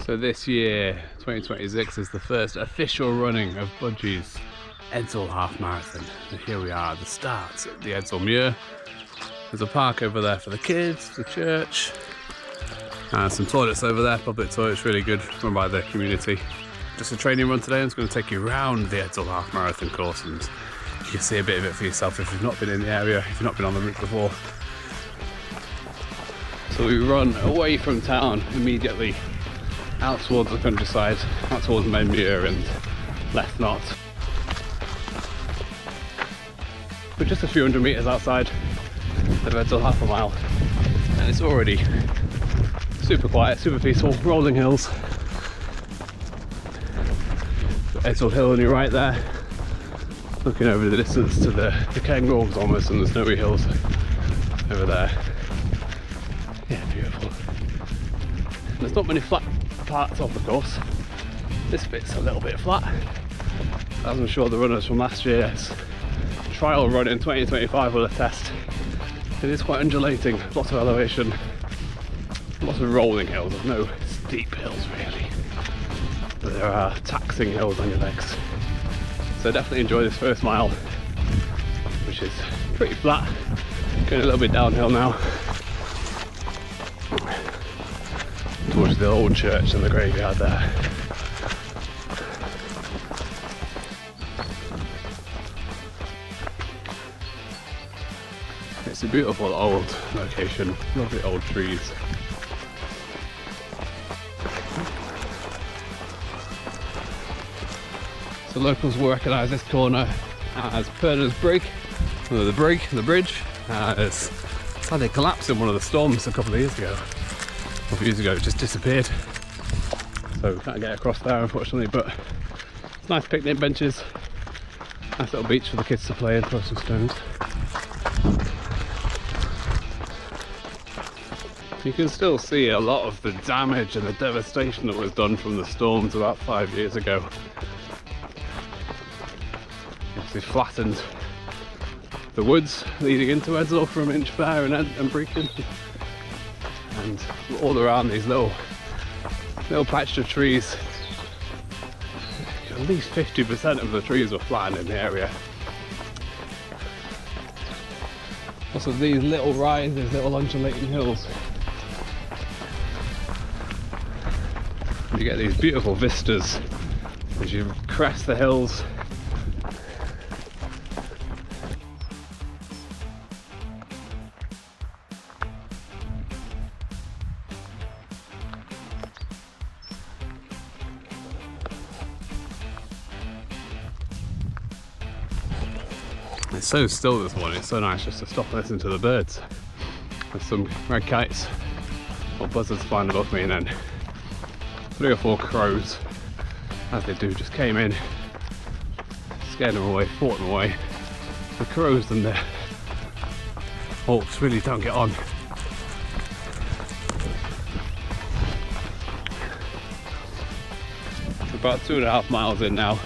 So this year, 2026, is the first official running of Budgie's Edzell Half Marathon. And here we are at the start at the Edzell Muir. There's a park over there for the kids, the church, and some toilets over there, public toilets, really good, run by the community. Just a training run today. I'm just going to take you around the Edzell Half Marathon course and you can see a bit of it for yourself if you've not been in the area, if you've not been on the route before. So we run away from town immediately, out towards the countryside, out towards Muir and left not. We're just a few hundred metres outside of Edzell, half a mile, and it's already super quiet, super peaceful, rolling hills. Edzell Hill on your right there, looking over the distance to the Cairngorms almost, and the snowy hills over there. Yeah, beautiful. There's not many flat parts of the course. This bit's a little bit flat, as I'm sure the runners from last year's trial run in 2025 will attest. It is quite undulating, lots of elevation, lots of rolling hills. There's no steep hills really, but there are taxing hills on your legs. So definitely enjoy this first mile, which is pretty flat, going a little bit downhill now towards the old church and the graveyard there. It's a beautiful old location, lovely old trees. So locals will recognise this corner as Perner's Brig, or the bridge, as sadly collapsed in one of the storms a couple of years ago. A few years ago it just disappeared, so we can't get across there unfortunately, but it's nice picnic benches, nice little beach for the kids to play and throw some stones. You can still see a lot of the damage and the devastation that was done from the storms about 5 years ago. They flattened the woods leading into Edzell from Inchfair and Brecon, and all around these little patch of trees, at least 50% of the trees were flattened in the area. Also these little rises, little undulating hills, you get these beautiful vistas as you crest the hills. It's so still this morning, it's so nice just to stop and listen to the birds. There's some red kites or buzzards flying above me, and then 3 or 4 crows, as they do, just came in, scared them away, fought them away. The crows and the hawks really don't get on. About 2.5 miles in now,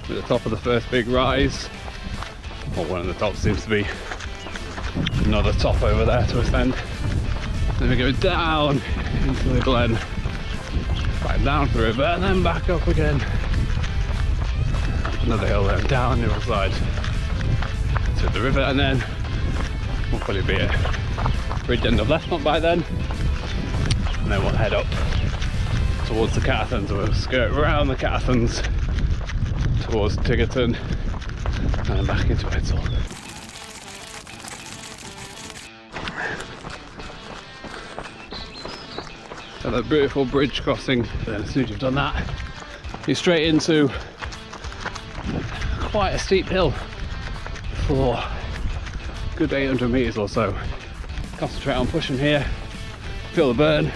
at the top of the first big rise. Well, one of the tops seems to be another top over there to ascend. Then we go down into the glen, back down the river, and then back up again. Another hill then, down the other side to the river, and then we'll probably be at bridge end of Lesmont by then. And then we'll head up towards the Catathans. We'll skirt around the Catathans towards Tiggerton and then back into Edzell. So that beautiful bridge crossing, then as soon as you've done that, you're straight into quite a steep hill for a good 800 metres or so. Concentrate on pushing here, feel the burn.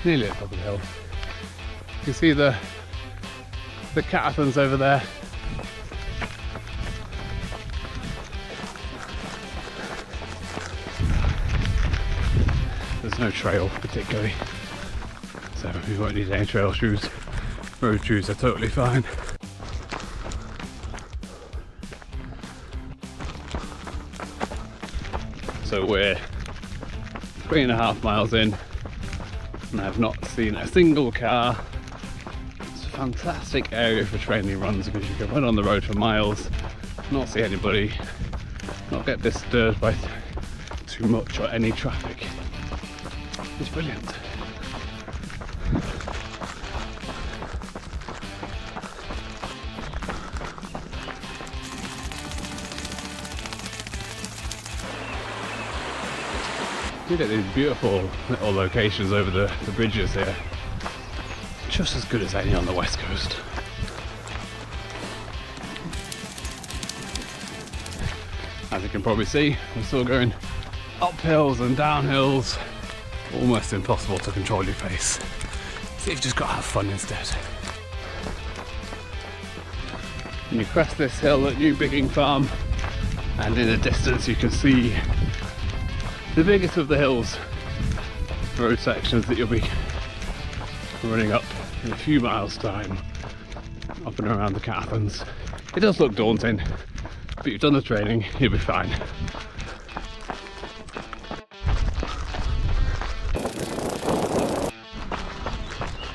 Nearly at the top of the hill. You can see the Catathans over there. There's no trail particularly, so you won't need any trail shoes. Road shoes are totally fine. So we're 3.5 miles in, and I've not seen a single car. It's a fantastic area for training runs because you can run on the road for miles, not see anybody, not get disturbed by too much or any traffic. It's brilliant. You get these beautiful little locations over the bridges here. Just as good as any on the west coast. As you can probably see, we're still going up hills and down hills. Almost impossible to control your pace. So you've just got to have fun instead. And you crest this hill at New Bigging Farm, and in the distance you can see the biggest of the hills, road sections that you'll be running up in a few miles time, up and around the Cathans. It does look daunting, but you've done the training, you'll be fine.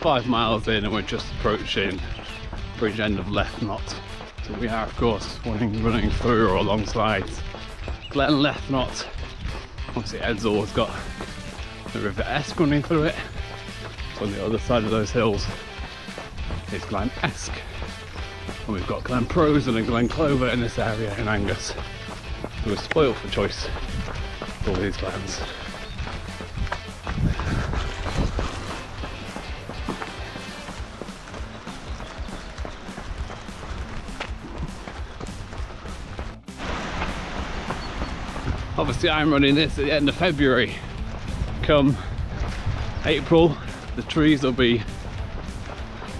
Five miles in and we're just approaching bridge end of Left Knot. So we are of course running through or alongside Glen Left Knot. Obviously Edzell has got the River Esk running through it. So on the other side of those hills is Glen Esk. And we've got Glen Prosen and Glen Clover in this area in Angus. So we're spoiled for choice with all these glens. Obviously I'm running this at the end of February. Come April, the trees will be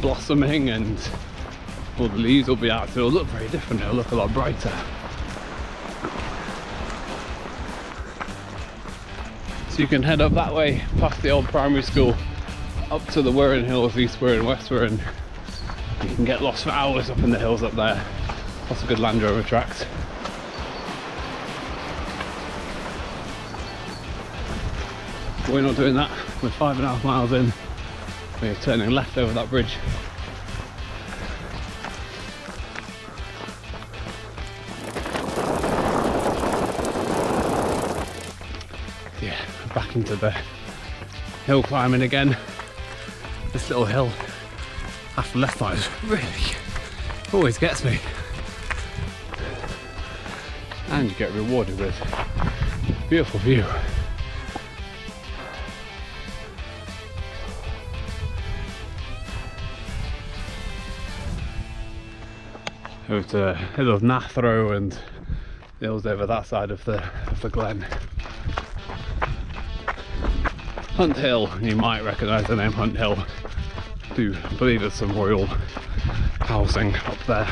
blossoming and all the leaves will be out, so it'll look very different, it'll look a lot brighter. So you can head up that way past the old primary school up to the Wirren Hills, East Wirren, West Wirren. You can get lost for hours up in the hills up there. Lots of good Land Rover tracks. We're not doing that. We're 5.5 miles in. We're turning left over that bridge. Yeah, back into the hill climbing again. This little hill after Left Knot is really always gets me. And you get rewarded with a beautiful view. Over to Hill of Nathro and the hills over that side of the glen. Hunt Hill, you might recognise the name Hunt Hill. I do believe there's some royal housing up there.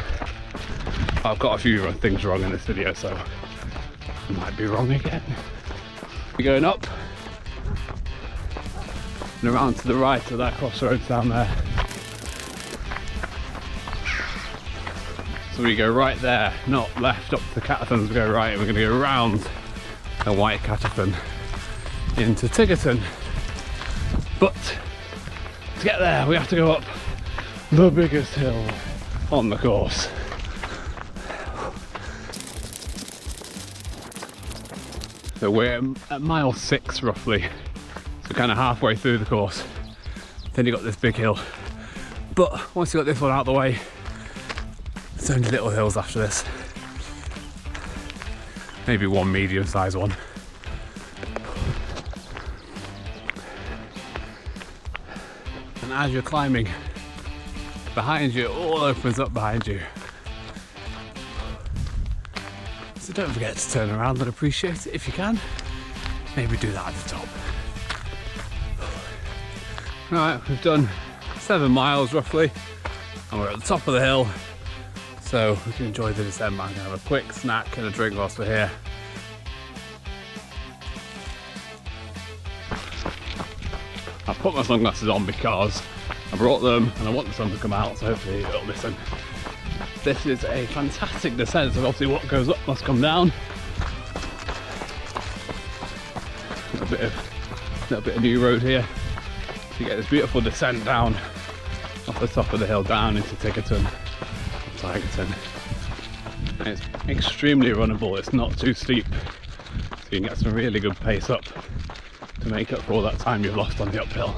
I've got a few things wrong in this video, so I might be wrong again. We're going up and around to the right of that crossroads down there. So we go right there, not left up to the Cathans, we go right, and we're going to go around the White Catafan into Tigerton. But to get there we have to go up the biggest hill on the course. So we're at mile 6 roughly, so kind of halfway through the course. Then you got this big hill, but once you got this one out of the way, there's only little hills after this. Maybe one medium-sized one. And as you're climbing, behind you, it all opens up behind you. So don't forget to turn around and appreciate it if you can. Maybe do that at the top. Right, we've done 7 miles roughly, and we're at the top of the hill. So we can enjoy the descent. I'm gonna have a quick snack and a drink whilst we're here. I've put my sunglasses on because I brought them and I want the sun to come out, so hopefully it'll listen. This is a fantastic descent, so obviously what goes up must come down. A little bit of new road here. you get this beautiful descent down off the top of the hill down into Tickerton, Tigerton. And it's extremely runnable, it's not too steep, so you can get some really good pace up to make up for all that time you've lost on the uphill.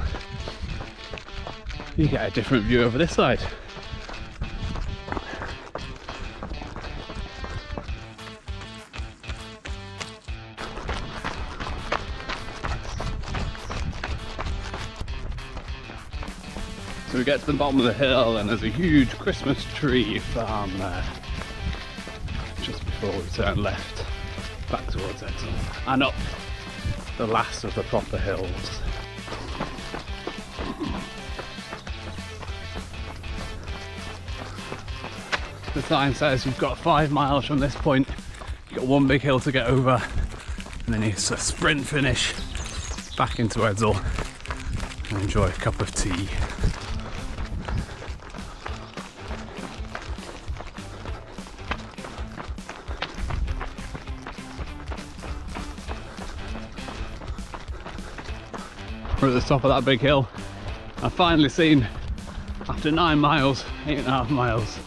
You get a different view over this side. So we get to the bottom of the hill and there's a huge Christmas tree farm there, just before we turn left back towards Edzell and up the last of the proper hills. The sign says you've got 5 miles from this point, you've got one big hill to get over, and then it's a sprint finish back into Edzell and enjoy a cup of tea. We're at the top of that big hill. I've finally seen, after 9 miles, 8.5 miles,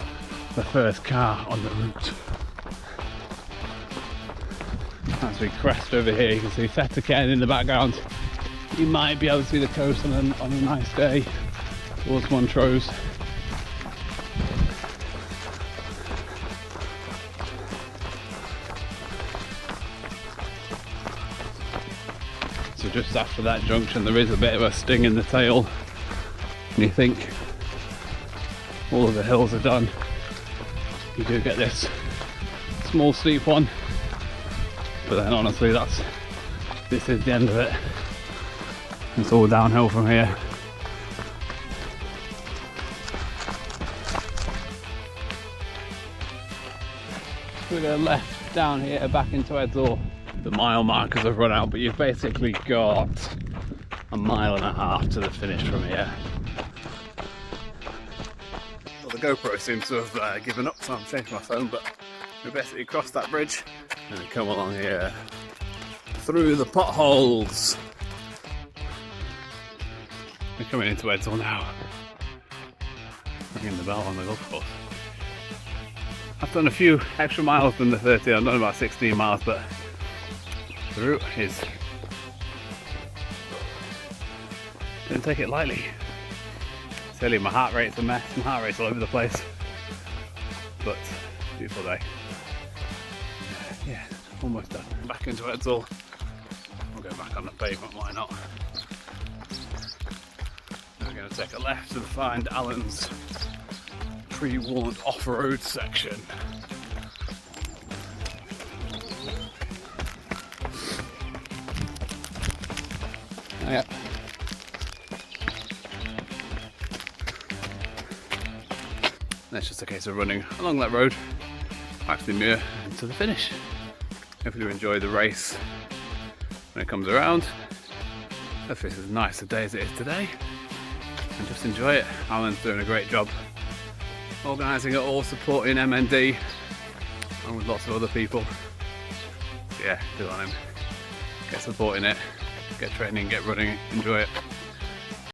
the first car on the route. As we crest over here, you can see Fetterken in the background. You might be able to see the coast on a nice day towards Montrose. So just after that junction there is a bit of a sting in the tail and you think all of the hills are done. You do get this small steep one, but then honestly this is the end of it. It's all downhill from here. We're going left down here back into Edzell. The mile markers have run out, but you've basically got 1.5 miles to the finish from here. Well, the GoPro seems to have given up, so I'm changing my phone, but we basically cross that bridge and then come along here through the potholes. We're coming into Edzell now. Ringing the bell on the golf course. I've done a few extra miles than the 30, I've done about 16 miles, but the route is, didn't take it lightly. Silly, my heart rate's a mess, my heart rate's all over the place, but beautiful day. Yeah, almost done. Back into Edzell. We'll go back on the pavement, why not? We're going to take a left and find Alan's pre-warned off-road section. Oh, yeah. It's just a case of running along that road back to the Muir and to the finish. Hopefully you enjoy the race when it comes around. Hopefully it's as nice a day as it is today, and just enjoy it. Alan's doing a great job organising it all, supporting MND and with lots of other people. So yeah, good on him. Get supporting it, get training, get running, enjoy it.